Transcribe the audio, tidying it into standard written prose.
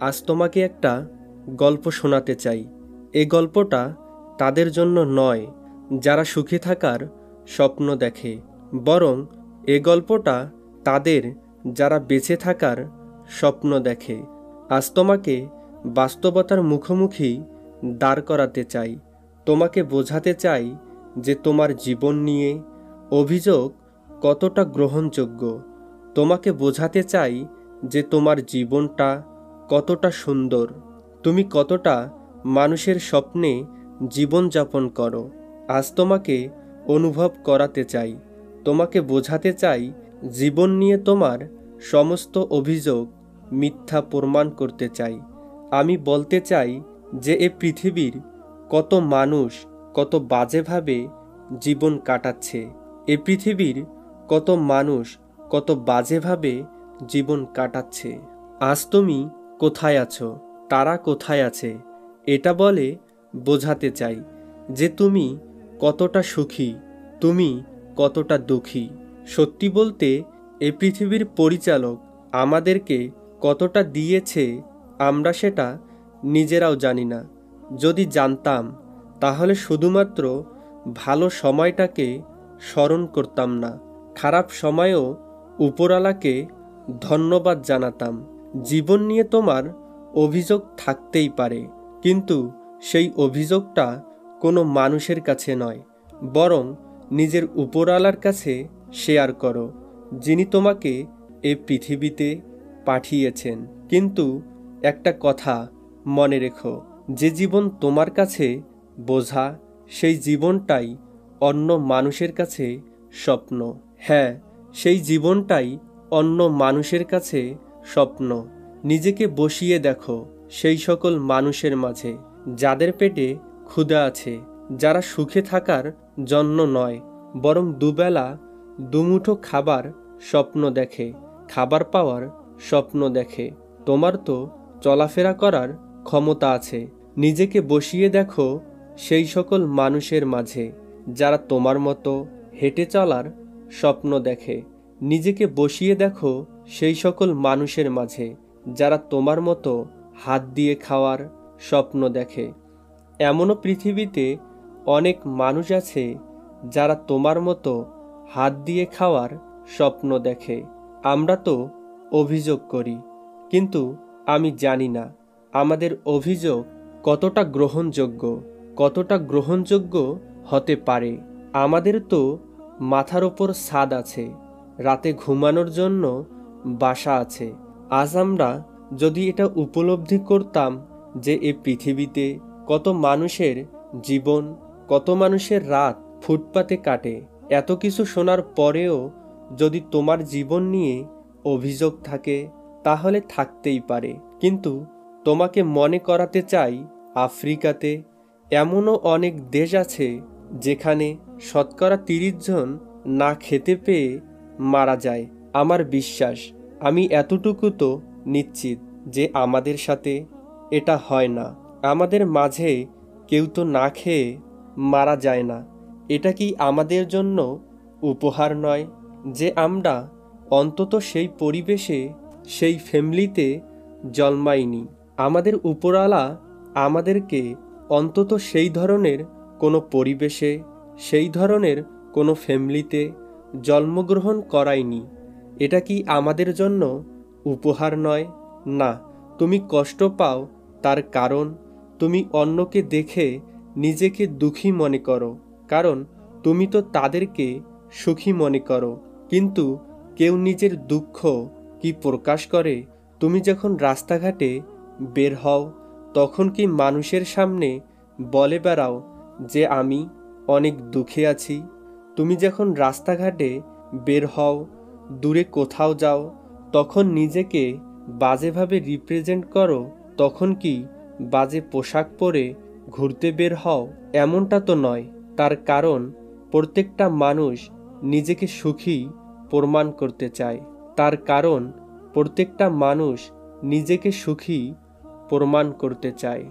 আজ তোমাকে একটা গল্প শোনাতে চাই। এই গল্পটা তাদের জন্য নয় যারা সুখে থাকার স্বপ্ন দেখে, বরং এ গল্পটা তাদের যারা বেঁচে থাকার স্বপ্ন দেখে। আজ তোমাকে বাস্তবতার মুখোমুখি দাঁড় করাতে চাই। তোমাকে বোঝাতে চাই যে তোমার জীবন নিয়ে অভিযোগ কতটা গ্রহণযোগ্য। তোমাকে বোঝাতে চাই যে তোমার জীবনটা কতটা সুন্দর, তুমি কতটা মানুষের স্বপ্নে জীবনযাপন করো। আজ তোমাকে অনুভব করাতে চাই, তোমাকে বোঝাতে চাই জীবন নিয়ে তোমার সমস্ত অভিযোগ মিথ্যা প্রমাণ করতে চাই। আমি বলতে চাই যে এ পৃথিবীর কত মানুষ কত বাজেভাবে জীবন কাটাচ্ছে। এ পৃথিবীর কত মানুষ কত বাজেভাবে জীবন কাটাচ্ছে। আজ তুমি কোথায় আছো, তারা কোথায় আছে, এটা বলে বোঝাতে চাই যে তুমি কতটা সুখী, তুমি কতটা দুঃখী। সত্যি বলতে এ পৃথিবীর পরিচালক আমাদেরকে কতটা দিয়েছে আমরা সেটা নিজেরাও জানি না। যদি জানতাম তাহলে শুধুমাত্র ভালো সময়টাকে স্মরণ করতাম না, খারাপ সময়েও উপরওয়ালাকে ধন্যবাদ জানাতাম। জীবন নিয়ে তোমার অভিযোগ থাকতেই পারে, কিন্তু সেই অভিযোগটা কোনো মানুষের কাছে নয়, বরং নিজের উপরওয়ালার কাছে শেয়ার করো, যিনি তোমাকে এই পৃথিবীতে পাঠিয়েছেন। কিন্তু একটা কথা মনে রেখো, যে জীবন তোমার কাছে বোঝা, সেই জীবনটাই অন্য মানুষের কাছে স্বপ্ন। হ্যাঁ, সেই জীবনটাই অন্য মানুষের কাছে স্বপ্ন। নিজেকে বসিয়ে দেখো সেই সকল মানুষের মাঝে যাদের পেটে ক্ষুধা আছে, যারা সুখে থাকার জন্য নয়, বরং দুবেলা দুমুঠো খাবার স্বপ্ন দেখে, খাবার পাওয়ার স্বপ্ন দেখে। তোমার তো চলাফেরা করার ক্ষমতা আছে। নিজেকে বসিয়ে দেখো সেই সকল মানুষের মাঝে যারা তোমার মতো হেঁটে চলার স্বপ্ন দেখে। নিজেকে বসিয়ে দেখো সেই সকল মানুষের মাঝে যারা তোমার মতো হাত দিয়ে খাওয়ার স্বপ্ন দেখে। এমনও পৃথিবীতে অনেক মানুষ আছে যারা তোমার মতো হাত দিয়ে খাওয়ার স্বপ্ন দেখে। আমরা তো অভিযোগ করি, কিন্তু আমি জানি না আমাদের অভিযোগ কতটা গ্রহণযোগ্য, কতটা গ্রহণযোগ্য হতে পারে। আমাদের তো মাথার ওপর ছাদ আছে, রাতে ঘুমানোর জন্য বাসা আছে। আজ আমরা যদি এটা উপলব্ধি করতাম যে এ পৃথিবীতে কত মানুষের জীবন, কত মানুষের রাত ফুটপাতে কাটে, এত কিছু শোনার পরেও যদি তোমার জীবন নিয়ে অভিযোগ থাকে তাহলে থাকতেই পারে। কিন্তু তোমাকে মনে করাতে চাই, আফ্রিকাতে এমনও অনেক দেশ আছে যেখানে শতকরা 30 জন না খেতে পেয়ে মারা যায়। আমার বিশ্বাস, আমি এতটুকু তো নিশ্চিত যে আমাদের সাথে এটা হয় না। আমাদের মাঝে কেউ তো না খেয়ে মারা যায় না। এটা কি আমাদের জন্য উপহার নয় যে আমরা অন্তত সেই পরিবেশে, সেই ফ্যামিলিতে জন্মাইনি? আমাদের উপরওয়ালা আমাদেরকে অন্তত সেই ধরনের কোনো পরিবেশে, সেই ধরনের কোনো ফ্যামিলিতে জন্মগ্রহণ করায়নি। এটা কি আমাদের জন্য উপহার নয়? না, তুমি কষ্ট পাও তার কারণ তুমি অন্যকে দেখে নিজেকে দুঃখী মনে করো, কারণ তুমি তো তাদেরকে সুখী মনে করো। কিন্তু কেউ নিজের দুঃখ কি প্রকাশ করে? তুমি যখন রাস্তাঘাটে বের হও তখন কি মানুষের সামনে বলে বেড়াও যে আমি অনেক দুঃখে আছি? তুমি যখন রাস্তাঘাটে বের হও, দূরে কোথাও যাও, তখন নিজেকে বাজেভাবে রিপ্রেজেন্ট করো? তখন কি বাজে পোশাক পরে ঘুরতে বের হও? এমনটা তো নয়। তার কারণ প্রত্যেকটা মানুষ নিজেকে সুখী প্রমাণ করতে চায়। তার কারণ প্রত্যেকটা মানুষ নিজেকে সুখী প্রমাণ করতে চায়।